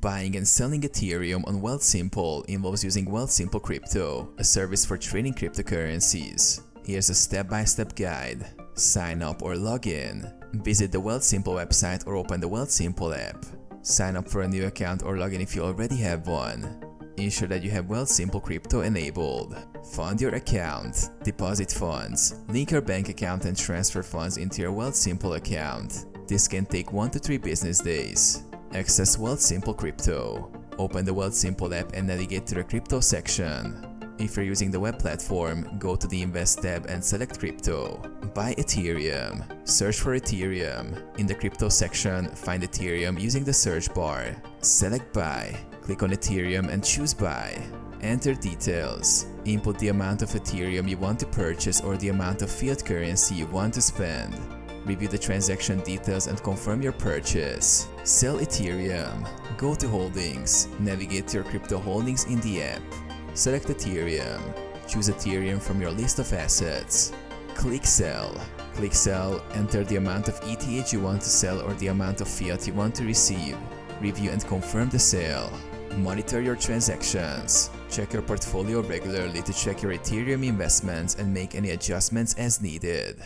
Buying and selling Ethereum on Wealthsimple involves using Wealthsimple Crypto, a service for trading cryptocurrencies. Here's a step-by-step guide. Sign up or log in. Visit the Wealthsimple website or open the Wealthsimple app. Sign up for a new account or log in if you already have one. Ensure that you have Wealthsimple Crypto enabled. Fund your account. Deposit funds. Link your bank account and transfer funds into your Wealthsimple account. This can take 1 to 3 business days. Access Wealthsimple Crypto. Open the Wealthsimple app and navigate to the Crypto section. If you're using the web platform, go to the Invest tab and select Crypto. Buy Ethereum. Search for Ethereum. In the Crypto section, find Ethereum using the search bar. Select Buy. Click on Ethereum and choose Buy. Enter details. Input the amount of Ethereum you want to purchase or the amount of fiat currency you want to spend. Review the transaction details and confirm your purchase. Sell Ethereum. Go to Holdings. Navigate to your crypto holdings in the app. Select Ethereum. Choose Ethereum from your list of assets. Click Sell. Click Sell, enter the amount of ETH you want to sell or the amount of fiat you want to receive. Review and confirm the sale. Monitor your transactions. Check your portfolio regularly to check your Ethereum investments and make any adjustments as needed.